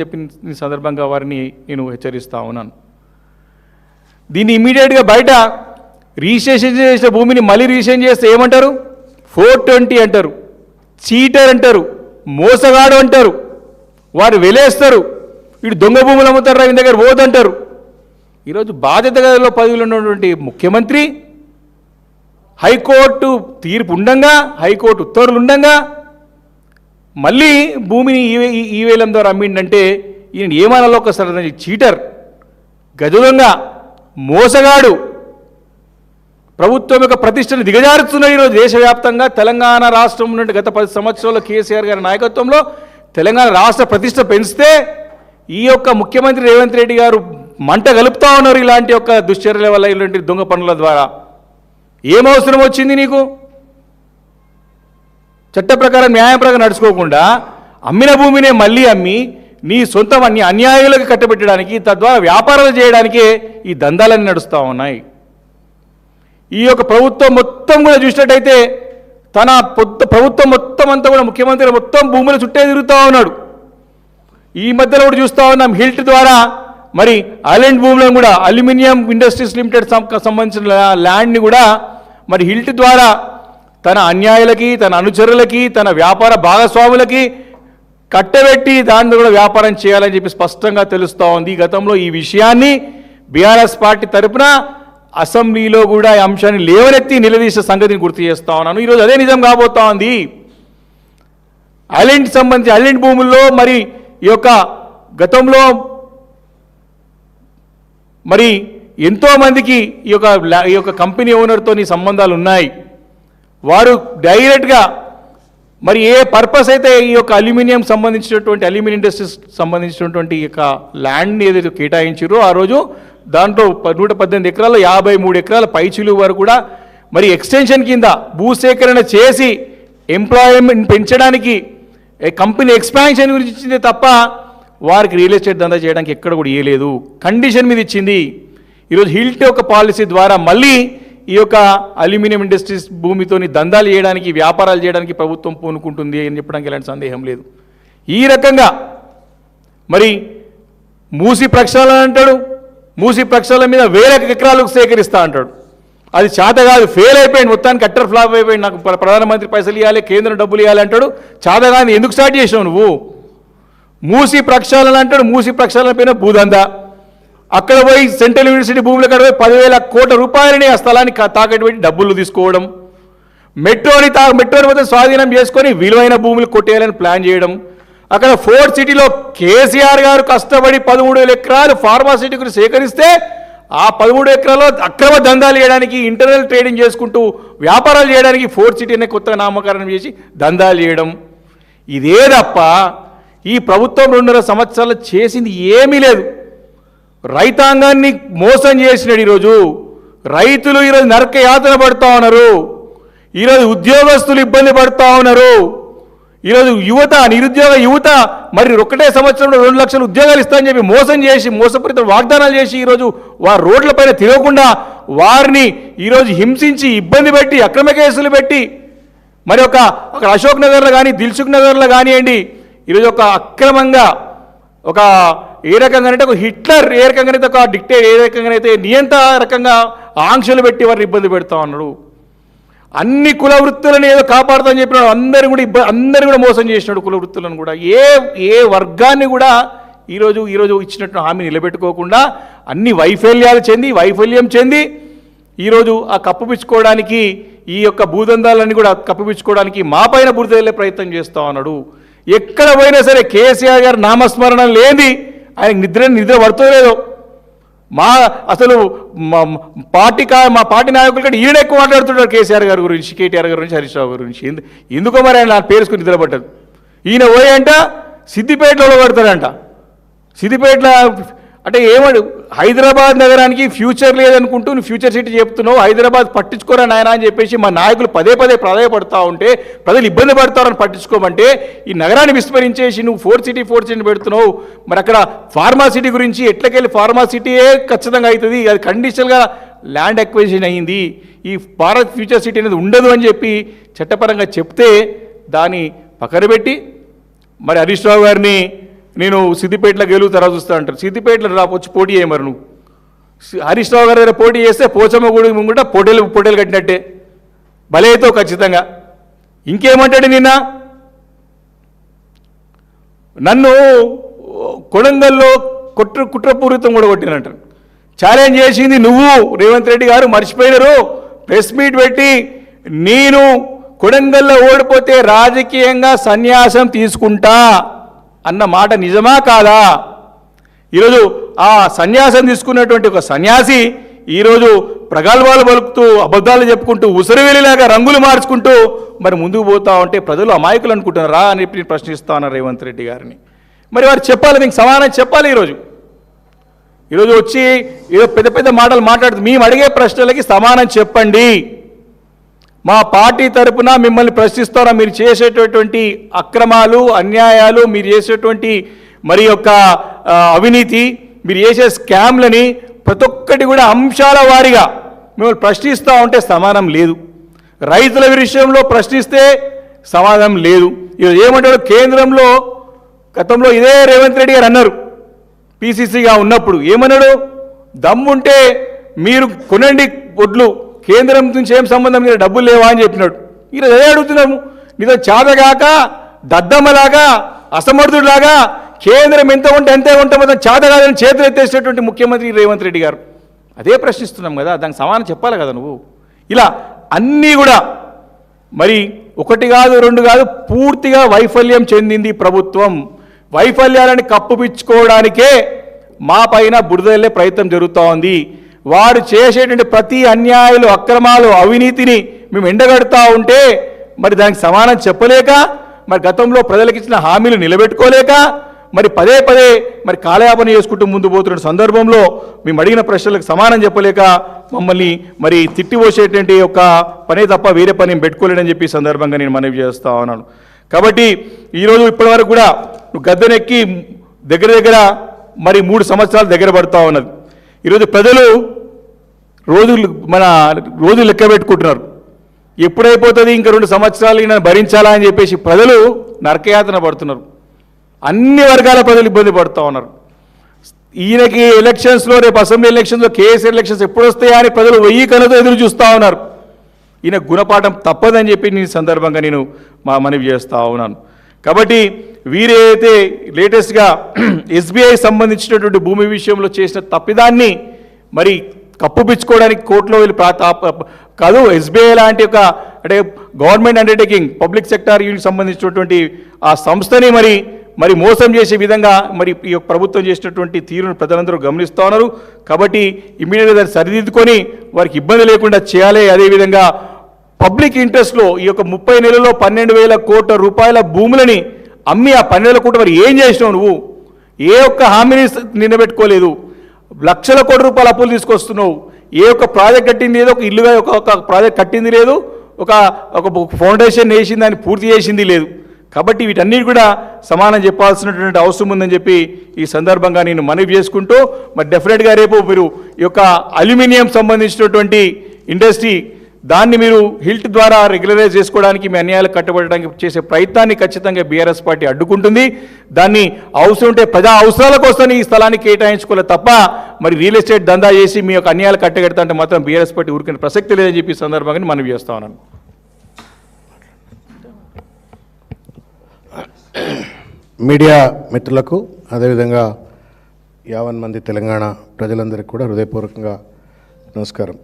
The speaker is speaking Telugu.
చెప్పిన సందర్భంగా వారిని నేను హెచ్చరిస్తా ఉన్నాను. దీన్ని ఇమీడియట్గా బయట రిజిస్ట్రేషన్ చేసిన భూమిని మళ్ళీ రిజిస్ట్రేషన్ చేస్తే ఏమంటారు? 420 అంటారు, చీటర్ అంటారు, మోసగాడు అంటారు, వారు వెలేస్తారు, వీడు దొంగ భూములు అమ్ముతారు, వీని దగ్గర పోదంటారు. ఈరోజు బాధ్యత గదిలో పదవిలో ఉన్నటువంటి ముఖ్యమంత్రి హైకోర్టు తీర్పు ఉండంగా, హైకోర్టు ఉత్తర్వులు ఉండంగా మళ్ళీ భూమిని ఈవేలం ద్వారా అమ్మిండంటే ఈయన ఏమనాలో ఒకసారి? చీటర్, గజదొంగ, మోసగాడు, ప్రభుత్వం యొక్క ప్రతిష్టను దిగజారుతున్నాడు. ఈరోజు దేశవ్యాప్తంగా తెలంగాణ రాష్ట్రం నుండి గత 10 సంవత్సరాల్లో కేసీఆర్ గారి నాయకత్వంలో తెలంగాణ రాష్ట్ర ప్రతిష్ట పెంచితే ఈ యొక్క ముఖ్యమంత్రి రేవంత్ రెడ్డి గారు మంట కలుపుతా ఉన్నారు. ఇలాంటి యొక్క దుశ్చర్యల వల్ల, ఇలాంటి దొంగ పనుల ద్వారా ఏం అవసరం వచ్చింది నీకు? చట్ట ప్రకారం న్యాయ ప్రకారం నడుచుకోకుండా అమ్మిన భూమినే మళ్ళీ అమ్మి నీ సొంత అన్యాయాలకు కట్టబెట్టడానికి, తద్వారా వ్యాపారాలు చేయడానికే ఈ దందాలన్నీ నడుస్తూ ఉన్నాయి. ఈ యొక్క ప్రభుత్వం మొత్తం కూడా చూసినట్టయితే తన ప్రభుత్వం మొత్తం అంతా కూడా ముఖ్యమంత్రి మొత్తం భూముల చుట్టే తిరుగుతూ ఉన్నాడు. ఈ మధ్యలో కూడా చూస్తూ ఉన్నాం, హిల్ట్ ద్వారా మరి ఐలాండ్ భూములను కూడా అల్యూమినియం ఇండస్ట్రీస్ లిమిటెడ్ సంబంధించిన ల్యాండ్ని కూడా మరి హిల్ట్ ద్వారా తన అన్యాయులకి, తన అనుచరులకి, తన వ్యాపార భాగస్వాములకి కట్టబెట్టి దాన్ని కూడా వ్యాపారం చేయాలని చెప్పి స్పష్టంగా తెలుస్తూ ఉంది. గతంలో ఈ విషయాన్ని బీఆర్ఎస్ పార్టీ తరఫున అసెంబ్లీలో కూడా ఈ అంశాన్ని లేవనెత్తి నిలదీసిన సంగతిని గుర్తు చేస్తూ ఉన్నాను. ఈరోజు అదే నిజం కాబోతా ఉంది. ఐలాండ్కి సంబంధించి ఐలాండ్ భూముల్లో మరి ఈ యొక్క గతంలో మరి ఎంతోమందికి ఈ యొక్క కంపెనీ ఓనర్తో సంబంధాలు ఉన్నాయి. వారు డైరెక్ట్గా మరి ఏ పర్పస్ అయితే ఈ యొక్క అల్యూమినియం సంబంధించినటువంటి అల్యూమినియం ఇండస్ట్రీస్ సంబంధించినటువంటి ఈ యొక్క ల్యాండ్ని ఏదైతే కేటాయించారో ఆ రోజు దాంట్లో 118 ఎకరాలు 53 ఎకరాల పైచిలు వరకు కూడా మరి ఎక్స్టెన్షన్ కింద భూసేకరణ చేసి ఎంప్లాయ్మెంట్ పెంచడానికి కంపెనీ ఎక్స్పాన్షన్ గురించి ఇచ్చిందే తప్ప వారికి రియల్ ఎస్టేట్ దందా చేయడానికి ఎక్కడ కూడా ఇవ్వలేదు. కండిషన్ మీద ఇచ్చింది. ఈరోజు హిల్ట్ ఒక పాలసీ ద్వారా మళ్ళీ ఈ యొక్క అల్యూమినియం ఇండస్ట్రీస్ భూమితోని దందాలు చేయడానికి, వ్యాపారాలు చేయడానికి ప్రభుత్వం పూనుకుంటుంది అని చెప్పడానికి ఎలాంటి సందేహం లేదు. ఈ రకంగా మరి మూసి ప్రక్షాళన అంటాడు, మూసి ప్రక్షాళన మీద 1000 ఎకరాలకు సేకరిస్తా అంటాడు. అది చేత కాదు, ఫెయిల్ అయిపోయింది, మొత్తానికి కట్టర్ ఫ్లాప్ అయిపోయింది. నాకు ప్రధానమంత్రి పైసలు ఇవ్వాలి, కేంద్రం డబ్బులు ఇవ్వాలి అంటాడు. చేత కాదు, ఎందుకు స్టార్ట్ చేసావు నువ్వు? మూసి ప్రక్షాళన అంటాడు. మూసి ప్రక్షాళన పైన భూదందా. అక్కడ పోయి సెంట్రల్ యూనివర్సిటీ భూములు అక్కడ పోయి 10,000 కోట్ల రూపాయలని ఆ స్థలాన్ని తాకట్టు పెట్టి డబ్బులు తీసుకోవడం, మెట్రోని మొత్తం స్వాధీనం చేసుకొని విలువైన భూములు కొట్టేయాలని ప్లాన్ చేయడం. అక్కడ ఫోర్ట్ సిటీలో కేసీఆర్ గారు కష్టపడి 13,000 ఎకరాలు ఫార్మాసిటీకి సేకరిస్తే ఆ 13 ఎకరాల్లో అక్రమ దందాలు చేయడానికి, ఇంటర్నల్ ట్రేడింగ్ చేసుకుంటూ వ్యాపారాలు చేయడానికి ఫోర్ట్ సిటీ అనే కొత్త నామకరణం చేసి దందాలు చేయడం. ఇదే తప్ప ఈ ప్రభుత్వం 2.5 సంవత్సరాలు చేసింది ఏమీ లేదు. రైతాంగాన్ని మోసం చేసినాడు. ఈరోజు రైతులు ఈరోజు నరక యాతన పడుతూ ఉన్నారు. ఈరోజు ఉద్యోగస్తులు ఇబ్బంది పడుతూ ఉన్నారు. ఈరోజు యువత, నిరుద్యోగ యువత మరి ఒకటే సంవత్సరంలో 2 లక్షల ఉద్యోగాలు ఇస్తామని చెప్పి మోసం చేసి, మోసపూరిత వాగ్దానాలు చేసి ఈరోజు వారు రోడ్లపైన తిరగకుండా వారిని ఈరోజు హింసించి, ఇబ్బంది పెట్టి, అక్రమ కేసులు పెట్టి మరి ఒక అశోక్ నగర్లో కానీ, దిల్సుఖ్ నగర్లో కానివ్వండి, ఈరోజు ఒక అక్రమంగా ఒక ఏ రకంగానైతే ఒక హిట్లర్, ఏ రకంగానైతే ఒక డిక్టేటర్, ఏ రకంగానైతే నియంత రకంగా ఆంక్షలు పెట్టి వారిని ఇబ్బంది పెడతా ఉన్నాడు. అన్ని కుల వృత్తులను ఏదో కాపాడుతామని చెప్పినాడు. అందరూ కూడా మోసం చేసినాడు. కుల వృత్తులను కూడా ఏ వర్గాన్ని కూడా ఈరోజు ఇచ్చినట్టు హామీ నిలబెట్టుకోకుండా అన్ని వైఫల్యం చెంది ఈరోజు ఆ కప్పుపిచ్చుకోవడానికి, ఈ యొక్క భూదందాలన్నీ కూడా కప్పుపిచ్చుకోవడానికి మా పైన బురద వెళ్ళే ప్రయత్నం చేస్తూ ఉన్నాడు. ఎక్కడ పోయినా సరే కేసీఆర్ గారు నామస్మరణ లేని ఆయన నిద్ర పడుతోలేదో. అసలు మా పార్టీ నాయకులు కంటే ఈయన ఎక్కువ మాట్లాడుతుంటారు కేసీఆర్ గారి గురించి, కేటీఆర్ గారి గురించి, హరీష్ రావు గురించి. ఎందుకో మరి ఆయన నా పేరుసుకుని నిద్ర పట్టదు. ఈయన పోయంట సిద్దిపేటలో పడతాడంట. సిద్దిపేటలో అంటే ఏమడు హైదరాబాద్ నగరానికి ఫ్యూచర్ లేదనుకుంటూ నువ్వు ఫ్యూచర్ సిటీ చెప్తున్నావు, హైదరాబాద్ పట్టించుకోరా నాయన అని చెప్పేసి మా నాయకులు పదే ప్రాధాయపడతా ఉంటే, ప్రజలు ఇబ్బంది పడతారని పట్టించుకోమంటే ఈ నగరాన్ని విస్మరించేసి నువ్వు ఫోర్ట్ సిటీ పెడుతున్నావు. మరి అక్కడ ఫార్మా సిటీ గురించి ఎట్లకెళ్ళి ఫార్మా సిటీయే ఖచ్చితంగా అవుతుంది, అది కండిషనల్గా ల్యాండ్ అక్విజిషన్ అయ్యింది, ఈ భారత్ ఫ్యూచర్ సిటీ అనేది ఉండదు అని చెప్పి చట్టపరంగా చెప్తే దాన్ని పక్కన పెట్టి మరి హరీష్ రావు గారిని నేను సిద్దిపేటలో గెలుగుతారా చూస్తా అంటారు. సిద్దిపేటలో వచ్చి పోటీ చేయమరు నువ్వు. హరీష్ రావు గారి దగ్గర పోటీ చేస్తే పోచమ్మ గుడి ముంగట పొటేలు కట్టినట్టే బలేతో ఖచ్చితంగా. ఇంకేమంటాడు నిన్న నన్ను కొడంగల్లో కుట్రపూరితం కూడా కొట్టినంటారు. ఛాలెంజ్ చేసింది నువ్వు రేవంత్ రెడ్డి గారు మర్చిపోయినారు. ప్రెస్ మీట్ పెట్టి నేను కొడంగల్లో ఓడిపోతే రాజకీయంగా సన్యాసం తీసుకుంటా అన్న మాట నిజమా కాదా? ఈరోజు ఆ సన్యాసం తీసుకున్నటువంటి ఒక సన్యాసి ఈరోజు ప్రగల్భాలు పలుకుతూ అబద్ధాలు చెప్పుకుంటూ ఉసిరివెలిలాగా రంగులు మార్చుకుంటూ మరి ముందుకు పోతా ఉంటే ప్రజలు అమాయకులు అనుకుంటున్నారా అని నేను ప్రశ్నిస్తా ఉన్నారు రేవంత్ రెడ్డి గారిని. మరి వారు చెప్పాలి, మీకు సమాధానం చెప్పాలి. ఈరోజు వచ్చి ఏదో పెద్ద పెద్ద మాటలు మాట్లాడుతూ మేము అడిగే ప్రశ్నలకి సమాధానం చెప్పండి. మా పార్టీ తరపున మిమ్మల్ని ప్రశ్నిస్తారా? మీరు చేసేటటువంటి అక్రమాలు, అన్యాయాలు, మీరు చేసేటువంటి మరి యొక్క అవినీతి, మీరు చేసే స్కామ్లని ప్రతి ఒక్కటి కూడా అంశాల వారీగా మిమ్మల్ని ప్రశ్నిస్తూ ఉంటే సమాధానం లేదు. రైతుల విషయంలో ప్రశ్నిస్తే సమాధానం లేదు. ఈరోజు ఏమంటాడు? కేంద్రంలో గతంలో ఇదే రేవంత్ రెడ్డి గారు అన్నారు పీసీసీగా ఉన్నప్పుడు, ఏమన్నాడు? దమ్ముంటే మీరు కొనండి ఒడ్లు, కేంద్రం నుంచి ఏం సంబంధం, మీరు డబ్బులు లేవా అని చెప్పినాడు. ఈరోజు అదే అడుగుతున్నాము. నీతో చాదగాక దద్దమ్మలాగా అసమర్థుడిలాగా కేంద్రం ఎంత ఉంటే అంతే ఉంటాం చాదగాదని చేతులు ఎత్తేసినటువంటి ముఖ్యమంత్రి రేవంత్ రెడ్డి గారు. అదే ప్రశ్నిస్తున్నాం కదా, దానికి సమాధానం చెప్పాలి కదా నువ్వు. ఇలా అన్నీ కూడా మరి ఒకటి కాదు రెండు కాదు, పూర్తిగా వైఫల్యం చెందింది ప్రభుత్వం. వైఫల్యాలను కప్పుపిచ్చుకోవడానికే మా పైన బురదల్లే ప్రయత్నం జరుగుతూ ఉంది. వారు చేసేటువంటి ప్రతి అన్యాయాలు, అక్రమాలు, అవినీతిని మేము ఎండగడుతూ ఉంటే మరి దానికి సమాధానం చెప్పలేక, మరి గతంలో ప్రజలకు ఇచ్చిన హామీలు నిలబెట్టుకోలేక, మరి పదే పదే మరి కాలయాపన చేసుకుంటూ ముందు పోతున్న సందర్భంలో మేము అడిగిన ప్రశ్నలకు సమాధానం చెప్పలేక మమ్మల్ని మరి తిట్టిపోసేటువంటి ఒక పనే తప్ప వేరే పని పెట్టుకోలేడని చెప్పి సందర్భంగా నేను మనవి చేస్తా ఉన్నాను. కాబట్టి ఈరోజు ఇప్పటివరకు కూడా నువ్వు గద్దెనెక్కి దగ్గర మరి 3 సంవత్సరాలు దగ్గర పడుతూ ఉన్నది. ఈరోజు ప్రజలు రోజులు లెక్క పెట్టుకుంటున్నారు. ఎప్పుడైపోతుంది, ఇంకా 2 సంవత్సరాలు ఈయన భరించాలా అని చెప్పేసి ప్రజలు నరకయాతన పడుతున్నారు. అన్ని వర్గాల ప్రజలు ఇబ్బంది పడుతూ ఉన్నారు. ఈయనకి ఎలక్షన్స్లో, రేపు అసెంబ్లీ ఎలక్షన్స్లో, కేసీఆర్ ఎలక్షన్స్ ఎప్పుడు వస్తాయా అని ప్రజలు 1000 కళ్ళతో ఎదురు చూస్తూ ఉన్నారు. ఈయన గుణపాఠం తప్పదని చెప్పి నేను సందర్భంగా నేను మనవి చేస్తూ ఉన్నాను. కాబట్టి వీరైతే లేటెస్ట్గా ఎస్బీఐ సంబంధించినటువంటి భూమి విషయంలో చేసిన తప్పిదాన్ని మరి కప్పుపిచ్చుకోవడానికి కోర్టులో వెళ్ళి కాదు, ఎస్బీఐ లాంటి ఒక అంటే government undertaking, public sector unit సంబంధించినటువంటి ఆ సంస్థని మరి మోసం చేసే విధంగా మరి ఈ యొక్క ప్రభుత్వం చేసినటువంటి తీరును ప్రజలందరూ గమనిస్తూ ఉన్నారు. కాబట్టి ఇమ్మీడియట్గా దాన్ని సరిదిద్దుకొని వారికి ఇబ్బంది లేకుండా చేయాలి. అదేవిధంగా పబ్లిక్ ఇంట్రెస్ట్లో ఈ యొక్క 30 నెలల్లో 12,000 కోట్ల రూపాయల భూములని అమ్మి ఆ 12,000 కోట్ల మరి ఏం చేసినావు నువ్వు? ఏ ఒక్క హామీని నిలబెట్టుకోలేదు. లక్షల కోట్ల రూపాయల అప్పులు తీసుకొస్తున్నావు. ఏ ఒక్క ప్రాజెక్ట్ కట్టింది లేదు, ఒక ఇల్లుగా ఒక ప్రాజెక్ట్ కట్టింది లేదు, ఒక ఫౌండేషన్ వేసింది, దాన్ని పూర్తి చేసింది లేదు. కాబట్టి వీటన్నిటి కూడా సమానం చెప్పాల్సినటువంటి అవసరం ఉందని చెప్పి ఈ సందర్భంగా నేను మనవి చేసుకుంటూ, మరి డెఫినెట్గా రేపు మీరు ఈ యొక్క అల్యూమినియం సంబంధించినటువంటి ఇండస్ట్రీ దాన్ని మీరు హిల్ట్ ద్వారా రెగ్యులరైజ్ చేసుకోవడానికి, మీ అన్యాయాలు కట్టబడడానికి చేసే ప్రయత్నాన్ని ఖచ్చితంగా బీఆర్ఎస్ పార్టీ అడ్డుకుంటుంది. దాన్ని అవసరం ఉంటే ప్రజా అవసరాల కోసం ఈ స్థలాన్ని కేటాయించుకోలే తప్ప మరి రియల్ ఎస్టేట్ దందా చేసి మీ యొక్క అన్యాయాలు కట్టగడతా అంటే మాత్రం బీఆర్ఎస్ పార్టీ ఊరికిన ప్రసక్తి లేదని చెప్పి ఈ సందర్భంగా మనవి చేస్తా ఉన్నాను. మీడియా మిత్రులకు అదేవిధంగా 50 మంది తెలంగాణ ప్రజలందరికీ కూడా హృదయపూర్వకంగా నమస్కారం.